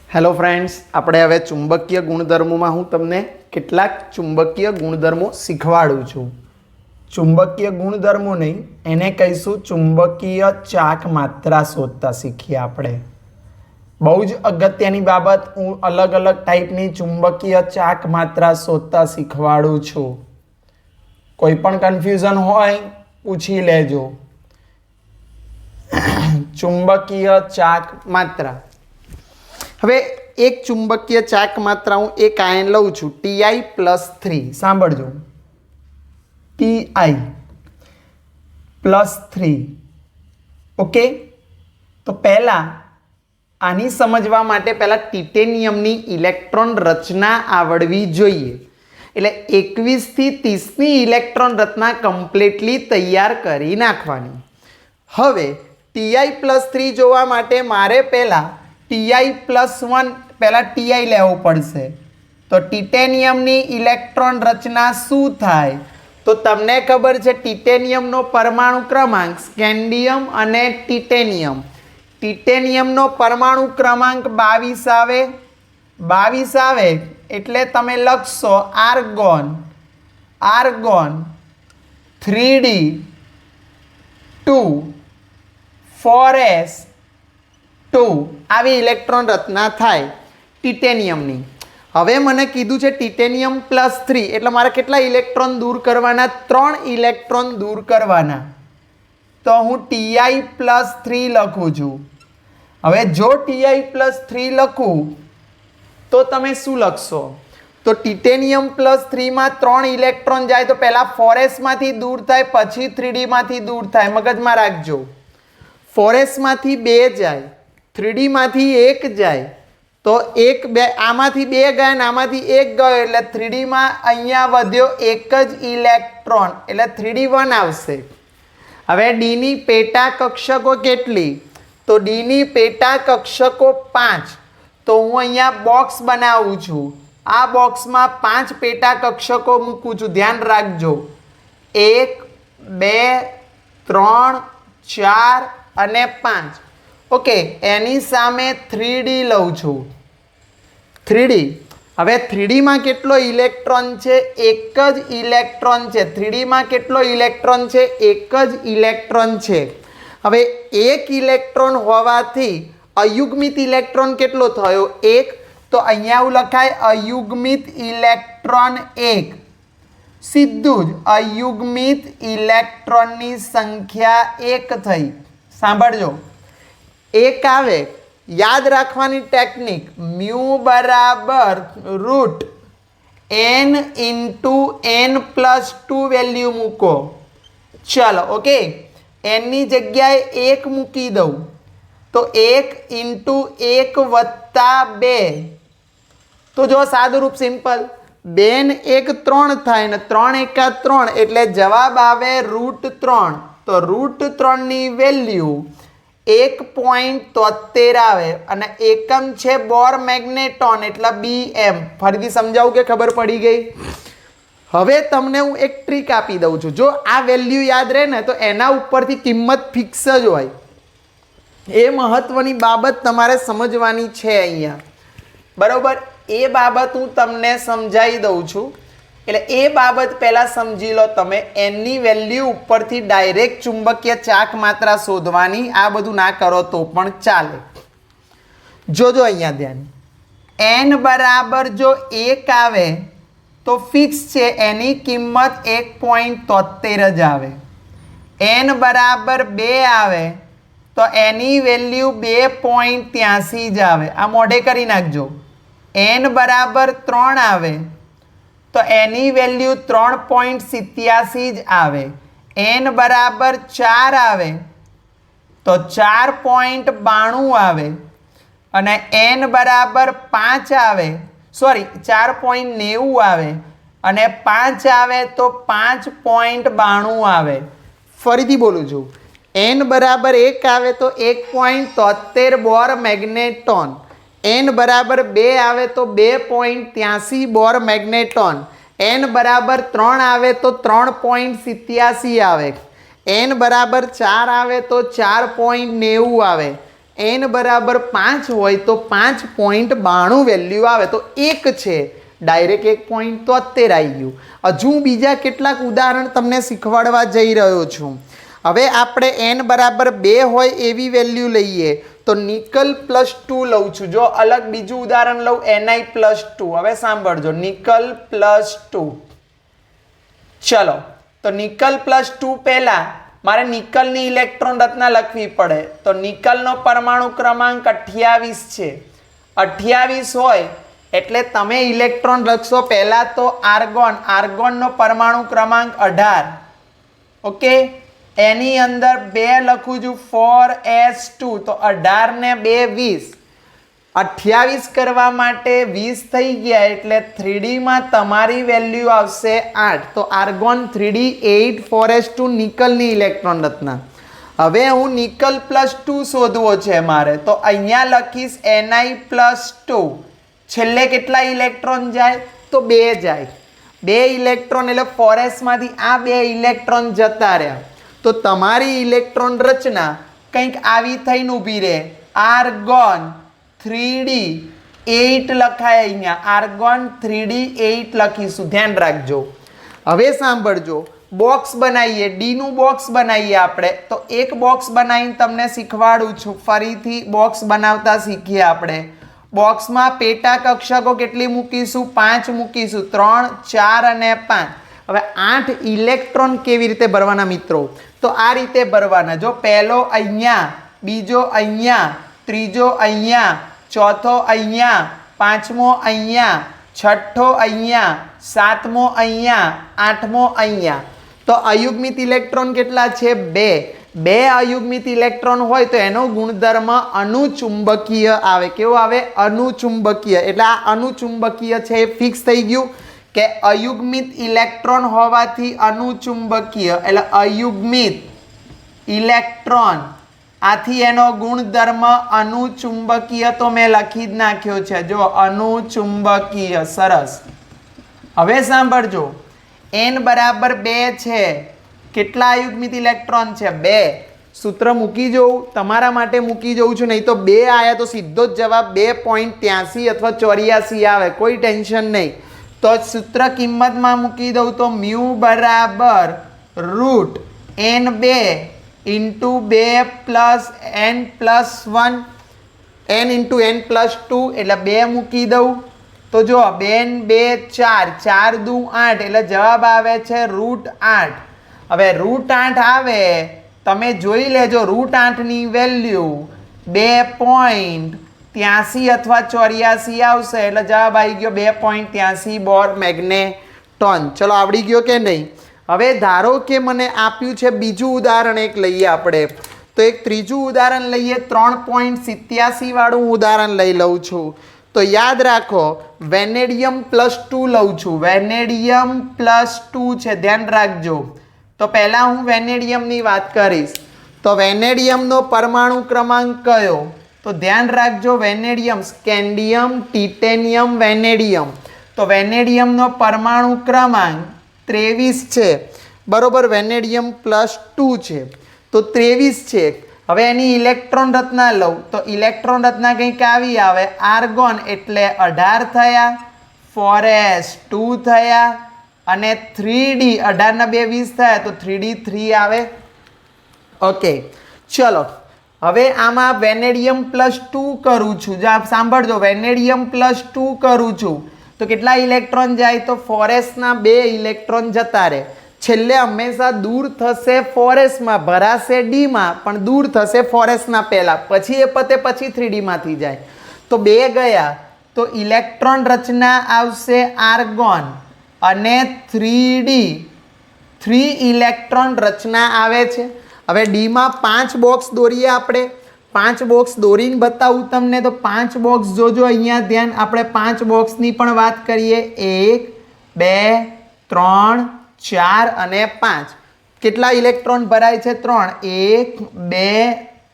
Hello friends, આપણે હવે ચુંબકીય ગુણધર્મોમાં હું તમને કેટલાક ચુંબકીય ગુણધર્મો શીખવાડું છું. ચુંબકીય ગુણધર્મો નહીં, એને કહીશું ચુંબકીય ચાક માત્રા શોધતા શીખીએ આપણે. બહુ જ અગત્યની બાબત, હું અલગ અલગ ટાઈપની ચુંબકીય ચાક માત્રા શોધતા શીખવાડું છું. કોઈ પણ કન્ફ્યુઝન હોય પૂછી લેજો. ચુંબકીય ચાક માત્રા. હવે એક ચુંબકીય ચાક માત્રા હું એક આયન લઉં છું Ti+3. સાંભળજો, Ti+3. ઓકે, તો પહેલાં આની સમજવા માટે પહેલાં ટિટેનિયમની ઇલેક્ટ્રોન રચના આવડવી જોઈએ. એટલે 21 થી 30ની ઇલેક્ટ્રોન રચના કમ્પ્લીટલી તૈયાર કરી નાખવાની. હવે Ti+3 જોવા માટે મારે પહેલાં Ti+1 પહેલાં Ti લેવો પડશે. તો ટિટેનિયમની ઇલેક્ટ્રોન રચના શું થાય? તો તમને ખબર છે ટિટેનિયમનો પરમાણુ ક્રમાંક, સ્કેન્ડિયમ અને ટિટેનિયમ. ટિટેનિયમનો પરમાણુ ક્રમાંક 22 આવે. 22 આવે એટલે તમે લખશો આર્ગોન 3d 2 4s 2. આવી ઇલેક્ટ્રોન રચના થાય ટિટેનિયમની. હવે મને કીધું છે ટિટેનિયમ+3 એટલે મારે કેટલા ઇલેક્ટ્રોન દૂર કરવાના? 3 ઇલેક્ટ્રોન દૂર કરવાના. તો હું Ti+3 લખું છું. હવે જો Ti+3 લખું તો તમે શું લખશો? તો ટિટેનિયમ+3માં 3 ઇલેક્ટ્રોન જાય તો પહેલાં 4s માંથી દૂર થાય, પછી 3d માંથી દૂર થાય. મગજમાં રાખજો, 4s માંથી 2 જાય, 3d માંથી 1 જાય. તો 1 2 આમાંથી 2 ગયા ને આમાંથી 1 ગયો એટલે 3d માં અહીંયા વધ્યો એક જ ઇલેક્ટ્રોન એટલે 3d1 આવશે. હવે d ની પેટા કક્ષકો કેટલી? તો d ની પેટા કક્ષકો 5. તો હું અહીંયા બોક્સ બનાવું છું. આ બોક્સમાં 5 પેટા કક્ષકો મૂકું છું. ધ્યાન રાખજો, 1 2 3 4 અને 5. ઓકે, એની સામે 3d લઉં છું. 3d. હવે 3d માં કેટલો ઇલેક્ટ્રોન છે? એક જ ઇલેક્ટ્રોન છે. 3d માં કેટલો ઇલેક્ટ્રોન છે? એક જ ઇલેક્ટ્રોન છે. હવે એક ઇલેક્ટ્રોન હોવાથી અયુગ્મિત ઇલેક્ટ્રોન કેટલો થયો? 1. તો અહીંયા એવું લખાય અયુગ્મિત ઇલેક્ટ્રોન 1. સીધું જ અયુગ્મિત ઇલેક્ટ્રોનની સંખ્યા 1 થઈ. સાંભળજો, 1 આવે, યાદ રાખવાની ટેકનિક, મ્યુ બરાબર √ n × n+2 વેલ્યુ મૂકો. ચલો, ઓકે, n ની જગ્યાએ 1 મૂકી દઉં તો 1 × 1 + 2. તો જો સાદું રૂપ, સિમ્પલ, 2 ને 1 3 થાય ને 3 એકા 3 એટલે જવાબ આવે √3. તો √3 ની વેલ્યુ 1.73 આવે અને એકમ છે બોર મેગ્નેટોન એટલે Bm. ફરીથી સમજાવું કે ખબર પડી ગઈ? હવે તમને હું એક ટ્રીક આપી દઉં છું. જો આ વેલ્યુ યાદ રહે ને તો એના ઉપરથી કિંમત ફિક્સ જ હોય. એ મહત્વની બાબત તમારે સમજવાની છે અહીંયા, બરાબર? એ બાબત હું તમને સમજાવી દઉં છું. એટલે એ બાબત પહેલાં સમજી લો તમે. એની વેલ્યુ ઉપરથી ડાયરેક્ટ ચુંબકીય ચાક માત્રા શોધવાની. આ બધું ના કરો તો પણ ચાલે. જોજો અહીંયા ધ્યાન, n બરાબર જો 1 આવે તો ફિક્સ છે એની કિંમત 1.73 જ આવે. n બરાબર 2 આવે તો એની વેલ્યુ 2.83 જ આવે. આ મોઢે કરી નાખજો. n બરાબર 3 આવે તો એની વેલ્યુ 3.87 જ આવે. n બરાબર 4 આવે તો 4.92 આવે. અને n બરાબર 5 આવે, સોરી 4.90 આવે. અને 5 આવે તો 5.92 આવે. ફરીથી બોલું છું, n બરાબર 1 આવે તો 1.73 બોર મેગ્નેટોન. n બરાબર 2 આવે તો 2.83 બોર મેગ્નેટોન. n બરાબર 3 આવે તો 3.87 આવે. n બરાબર 4 આવે તો 4.90 આવે. n બરાબર 5 હોય તો 5.92 વેલ્યુ આવે તો 1 છે ડાયરેક્ટ 1 પોઈન્ટ તો અત્યારે આવી ગયું. હજુ બીજા કેટલાક ઉદાહરણ તમને શીખવાડવા જઈ રહ્યો છું. હવે આપણે n બરાબર 2 હોય એવી વેલ્યુ લઈએ તો નિકલ +2 લઉં છું. જો અલગ બીજું ઉદાહરણ લઉં Ni+2. હવે સાંભળજો નિકલ +2. ચલો તો નિકલ +2 પહેલાં મારે નિકલની ઇલેક્ટ્રોન રચના લખવી પડે. તો નિકલનો પરમાણુ ક્રમાંક 28 છે. 28 હોય એટલે તમે ઇલેક્ટ્રોન લખશો પહેલાં તો આર્ગોનનો પરમાણુ ક્રમાંક 18. ઓકે, એની અંદર 2 લખું છું 4s2 તો 18 ને 2 20. 28 કરવા માટે 20 થઈ ગયા એટલે 3D માં તમારી વેલ્યુ આવશે 8. તો આર્ગોન 3D 8 4s2 નિકલની ઇલેક્ટ્રોન રચના. હવે હું નિકલ +2 શોધવો છે મારે તો અહીંયા લખીશ Ni+2. છેલ્લે કેટલા ઇલેક્ટ્રોન જાય તો 2 જાય. 2 ઇલેક્ટ્રોન એટલે 4s માંથી આ 2 ઇલેક્ટ્રોન જતા રહ્યા. તો તમારી ઇલેક્ટ્રોન રચના કંઈક આવી થઈને ઊભી રહે. આર્ગોન 3D 8 લખાય. અહીંયા આર્ગોન 3D 8 લખીશું, ધ્યાન રાખજો. હવે સાંભળજો, બોક્સ બનાવીએ, ડીનું બોક્સ બનાવીએ આપણે. તો એક બોક્સ બનાવીને તમને શીખવાડું છું. ફરીથી બોક્સ બનાવતા શીખીએ આપણે. બોક્સમાં પેટા કક્ષકો કેટલી મૂકીશું? 5 મૂકીશું. 3 4 અને 5. હવે 8 ઇલેક્ટ્રોન કેવી રીતે ભરવાના મિત્રો? તો આ રીતે ભરવાના. જો પહેલો અહીંયા, બીજો અહીંયા, ત્રીજો અહીંયા, ચોથો અહીંયા, પાંચમો અહીંયા, છઠ્ઠો અહીંયા, સાતમો અહીંયા, આઠમો અહીંયા. તો અયુગ્મિત ઇલેક્ટ્રોન કેટલા છે? 2. 2 અયુગ્મિત ઇલેક્ટ્રોન હોય તો એનો ગુણધર્મ અનુચુંબકીય આવે. કેવો આવે? અનુચુંબકીય. એટલે આ અનુચુંબકીય છે એ ફિક્સ થઈ ગયું કે અયુગ્મિત ઇલેક્ટ્રોન હોવાથી અનુચુંબકીય. એટલે અયુગ્મિત ઇલેક્ટ્રોન, આથી એનો ગુણધર્મ અનુચુંબકીય તો મેં લખી જ નાખ્યો છે. જો અનુચુંબકીય. સરસ. હવે સાંભળજો, n બરાબર 2 છે. કેટલા અયુગ્મિત ઇલેક્ટ્રોન છે? 2. સૂત્ર મૂકી જવું, તમારા માટે મૂકી જવું છું, નહીં તો 2 આવ્યા તો સીધો જ જવાબ 2.83 અથવા 84 આવે. કોઈ ટેન્શન નહીં. તો સૂત્ર કિંમતમાં મૂકી દઉં તો મ્યુ બરાબર √n2 × 2 + n+1 n × n+2 એટલે 2 મૂકી દઉં. તો જો 2 ને 2 4, 4 દુ 8 એટલે જવાબ આવે છે √8. હવે √8 આવે તમે જોઈ લેજો. √8ની વેલ્યુ 2.83 અથવા 84 આવશે એટલે જવાબ આવી ગયો 2.83 બોર મેગ્નેટોન. ચલો આવડી ગયો કે નહીં? હવે ધારો કે મને આપ્યું છે બીજું ઉદાહરણ એક લઈએ આપણે. તો એક ત્રીજું ઉદાહરણ લઈએ. 3.87 વાળું ઉદાહરણ લઈ લઉં છું. તો યાદ રાખો વેનેડિયમ +2 લઉં છું. વેનેડિયમ +2 છે, ધ્યાન રાખજો. તો પહેલાં હું વેનેડિયમની વાત કરીશ. તો વેનેડિયમનો પરમાણુ ક્રમાંક કયો? તો ધ્યાન રાખજો, વેનેડિયમ, સ્કેન્ડિયમ, ટિટેનિયમ, વેનેડિયમ. તો વેનેડિયમનો પરમાણુ ક્રમાંક 23 છે. બરોબર, વેનેડિયમ +2 છે તો 23 છે. હવે એની ઇલેક્ટ્રોન રચના લઉં તો ઇલેક્ટ્રોન રચના કંઈક આવી આવે. આર્ગોન એટલે 18 થયા, 4s2 થયા અને 3D 18 ના 2 20 થયા તો 3D 3 આવે. ઓકે, ચલો હવે આમાં વેનેડિયમ +2 કરું છું. જો આપ સાંભળજો, વેનેડિયમ +2 કરું છું તો કેટલા ઇલેક્ટ્રોન જાય? તો 4s ના 2 ઇલેક્ટ્રોન જતા રહે. છેલ્લે હંમેશા દૂર થશે 4s માં, ભરાશે d માં, પણ દૂર થશે 4s ના પહેલા, પછી એ પતે પછી 3D માંથી જાય. તો 2 ગયા તો ઇલેક્ટ્રોન રચના આવશે આર્ગોન અને 3D 3 ઇલેક્ટ્રોન રચના આવે છે. હવે ડી માં 5 બોક્સ દોરીએ આપણે. 5 બોક્સ દોરીને બતાવું તમને. તો 5 બોક્સ જોજો અહીંયા ધ્યાન. આપણે 5 બોક્સની પણ વાત કરીએ. 1 2 3 4 અને 5. કેટલા ઇલેક્ટ્રોન ભરાય છે? 3. 1 2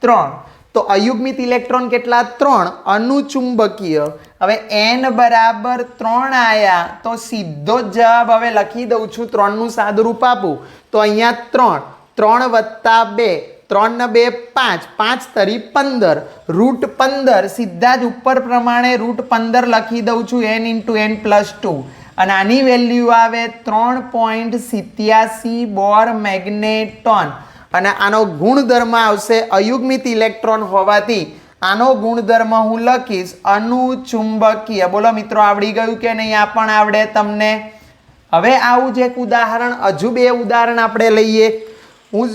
3. તો અયુગ્મિત ઇલેક્ટ્રોન કેટલા? 3. અનુચુંબકીય. હવે n બરાબર 3 આવ્યા તો સીધો જ જવાબ હવે લખી દઉં છું. 3નું સાદુરૂપ આપું તો અહીંયા 3 3 + 2 3 ને 2 5, 5 તરી 15, √15 સીધા જ ઉપર પ્રમાણે √15 લખી દઉં છું n × n+2 અને આની વેલ્યુ આવે 3.87 બોર મેગ્નેટોન અને આનો ગુણધર્મ આવશે અયુગ્મિત ઇલેક્ટ્રોન હોવાથી આનો ગુણધર્મ હું લખીશ અનુચુંબકીય. બોલો મિત્રો, આવડી ગયું કે નહીં? આ પણ આવડે તમને. હવે આવું જ એક ઉદાહરણ, હજુ 2 ઉદાહરણ આપણે લઈએ. હું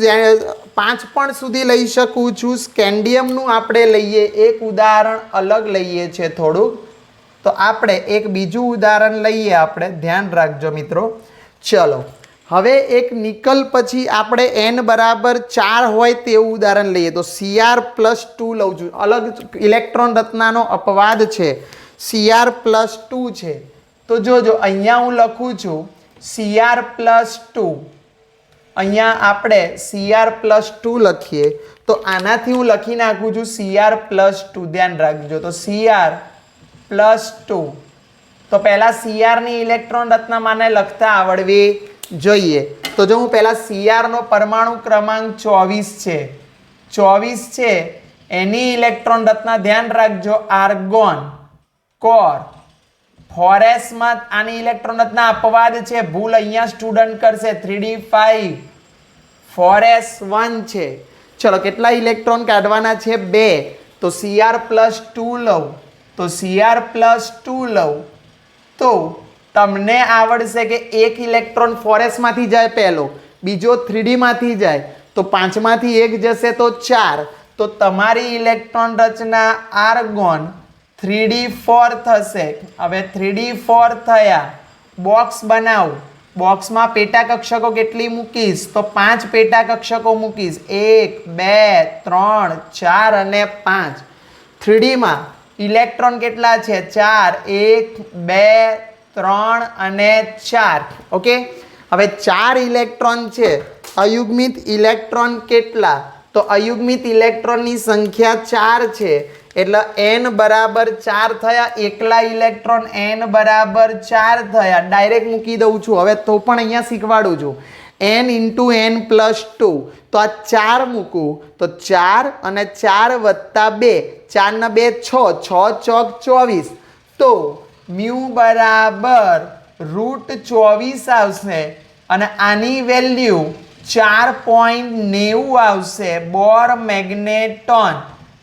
5 પણ સુધી લઈ શકું છું. સ્કેન્ડિયમનું આપણે લઈએ, એક ઉદાહરણ અલગ લઈએ છે થોડુંક. તો આપણે એક બીજું ઉદાહરણ લઈએ, આપણે ધ્યાન રાખજો મિત્રો. ચલો, હવે એક નિકલ પછી આપણે n બરાબર 4 હોય તેવું ઉદાહરણ લઈએ. તો Cr+2 લઉં છું. અલગ ઇલેક્ટ્રોન રચનાનો અપવાદ છે, Cr+2 છે. તો જોજો, અહીંયા હું લખું છું Cr+2. અહીંયા આપણે Cr+2 લખીએ તો આનાથી હું લખી નાખું છું Cr+2. ધ્યાન રાખજો. તો Cr+2. તો પહેલાં Cr ની ઇલેક્ટ્રોન રચના મને લખતા આવડવી જોઈએ. તો જો હું પહેલાં Cr નો પરમાણુ ક્રમાંક 24 છે, 24 છે, એની ઇલેક્ટ્રોન રચના ધ્યાન રાખજો આર્ગોન, કોર, ફોરેસમાં આની ઇલેક્ટ્રોન રચના અપવાદ છે, ભૂલ અહીંયા સ્ટુડન્ટ કરશે. 3d5 ફોરેસ 1 છે. ચલો, કેટલા ઇલેક્ટ્રોન કાઢવાના છે? 2. તો Cr+2 લઉં. તો Cr+2 લઉં તો તમને આવડશે કે એક ઇલેક્ટ્રોન ફોરેસમાંથી જાય પહેલો, બીજો 3d માંથી જાય, તો 5 માંથી 1 જશે તો 4. તો તમારી ઇલેક્ટ્રોન રચના આર્ગોન 3d4 થશે. હવે 3d4 થયા, બોક્સ બનાવું. બોક્સમાં પેટા કક્ષકો કેટલી મૂકીશ? તો 5 પેટા કક્ષકો મૂકીશ. 1 2 3 4 અને 5. 3dમાં ઇલેક્ટ્રોન કેટલા છે? 4. 1 2 3 અને 4. ઓકે, હવે 4 ઇલેક્ટ્રોન છે. અયુગ્મિત ઇલેક્ટ્રોન કેટલા? તો અયુગ્મિત ઇલેક્ટ્રોનની સંખ્યા 4 છે, એટલે n બરાબર 4 થયા. એકલા ઇલેક્ટ્રોન n બરાબર 4 થયા. ડાયરેક્ટ મૂકી દઉં છું. હવે તો પણ અહીંયા શીખવાડું છું n × n+2. તો આ 4 મૂકું તો 4 અને 4 વત્તા 2, 4 ને 2 6, 6 ચોક 24. તો મ્યુ બરાબર √24 આવશે અને આની વેલ્યુ 4.90 આવશે બોર મેગ્નેટોન.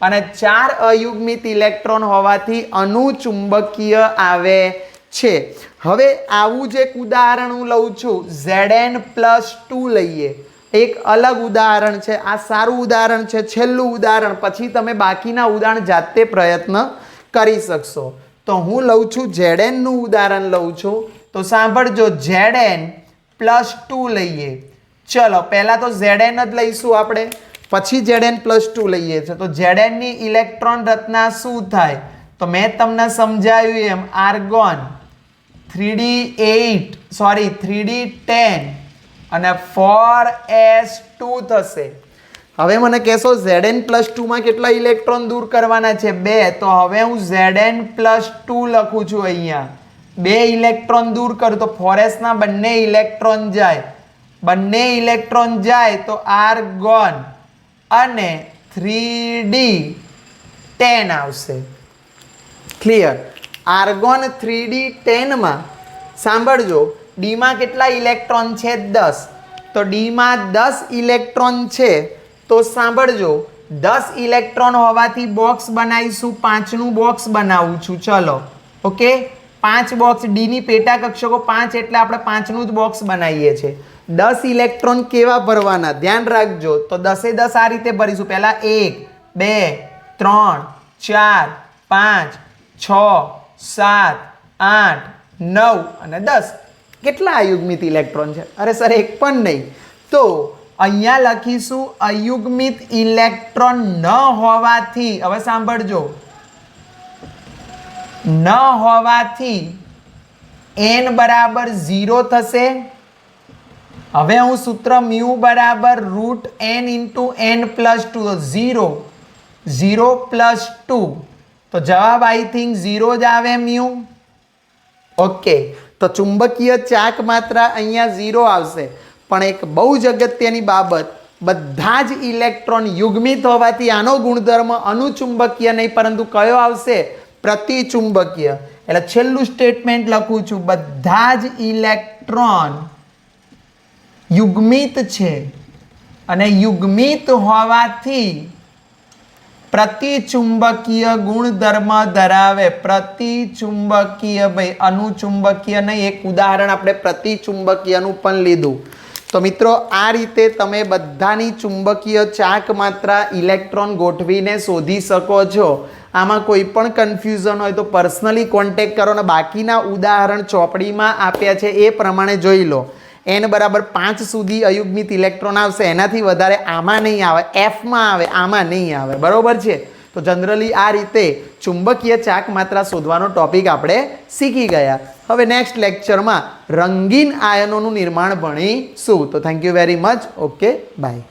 અને 4 અયુગ્મિત ઇલેક્ટ્રોન હોવાથી અનુચુંબકીય આવે છે. હવે આવું જ એક ઉદાહરણ હું લઉં છું, Zn+2 લઈએ. એક અલગ ઉદાહરણ છે, આ સારું ઉદાહરણ છે, છેલ્લું ઉદાહરણ, પછી તમે બાકીના ઉદાહરણ જાતે પ્રયત્ન કરી શકશો. તો હું લઉં છું Znનું ઉદાહરણ લઉં છું. તો સાંભળજો, Zn+2 લઈએ. ચલો, પહેલાં તો Zn જ લઈશું આપણે, પછી Zn+2 લઈએ છીએ. તો Znની ઇલેક્ટ્રોન રચના શું થાય? તો મેં તમને સમજાવ્યું એમ આર્ગોન 3d10 અને 4s2 થશે. હવે મને કહેશો Zn+2માં કેટલા ઇલેક્ટ્રોન દૂર કરવાના છે? 2. તો હવે હું Zn+2 લખું છું. અહીંયા 2 ઇલેક્ટ્રોન દૂર કરું તો ફોરેસના બંને ઇલેક્ટ્રોન જાય. બંને ઇલેક્ટ્રોન જાય તો આર્ગોન અને 3d10 આવશે. ક્લિયર? આર્ગોન 3d10માં સાંભળજો, ડીમાં કેટલા ઇલેક્ટ્રોન છે? 10. તો ડીમાં 10 ઇલેક્ટ્રોન છે. તો સાંભળજો, 10 ઇલેક્ટ્રોન હોવાથી બોક્સ બનાવીશું. 5નું બોક્સ બનાવું છું. ચલો, ઓકે, 5 બોક્સ. ડીની પેટા કક્ષકો 5 એટલે આપણે 5નું જ બોક્સ બનાવીએ છીએ. 10 ઇલેક્ટ્રોન કેવા ભરવાના? ધ્યાન રાખજો. તો 10 એ 10 આ રીતે ભરીશું. પહેલાં 1 2 3 4 5 6 7 8 9 અને 10. કેટલા અયુગ્મિત ઇલેક્ટ્રોન છે? અરે સર, એક પણ નહીં. તો અહીંયા લખીશું અયુગ્મિત ઇલેક્ટ્રોન ન હોવાથી, હવે સાંભળજો, ન હોવાથી n બરાબર 0 થશે. હવે હું સૂત્ર મ્યુ બરાબર √n × n+2, 0 0 + 2. તો જવાબ આઈ થિંક 0 જ આવે મ્યુ. ઓકે, તો ચુંબકીય ચાક માત્રા અહીંયા 0 આવશે. પણ એક બહુ જ અગત્યની બાબત, બધા જ ઇલેક્ટ્રોન યુગ્મિત હોવાથી આનો ગુણધર્મ અનુચુંબકીય નહીં પરંતુ કયો આવશે? પ્રતિચુંબકીય. એટલે છેલ્લું સ્ટેટમેન્ટ લખું છું, બધા જ ઇલેક્ટ્રોન યુગ્મિત છે અને યુગ્મિત હોવાથી પ્રતિચુંબકીય ગુણધર્મ ધરાવે. પ્રતિચુંબકીય ભાઈ, અનુચુંબકીય નહીં. એક ઉદાહરણ આપણે પ્રતિચુંબકીયનું પણ લીધું. તો મિત્રો આ રીતે તમે બધાની ચુંબકીય ચાક માત્રા ઇલેક્ટ્રોન ગોઠવીને શોધી શકો છો. આમાં કોઈ પણ કન્ફ્યુઝન હોય તો પર્સનલી કોન્ટેક્ટ કરો અને બાકીના ઉદાહરણ ચોપડીમાં આપ્યા છે એ પ્રમાણે જોઈ લો. n બરાબર 5 સુધી અયુગ્મિત ઇલેક્ટ્રોન આવશે, એનાથી વધારે આમાં નહીં આવે, એફમાં આવે, આમાં નહીં આવે. બરાબર છે? તો જનરલી આ રીતે ચુંબકીય ચાક માત્રા શોધવાનો ટોપિક આપણે શીખી ગયા. હવે નેક્સ્ટ લેક્ચરમાં રંગીન આયનોનું નિર્માણ ભણીશું. તો thank you very much. Okay, by.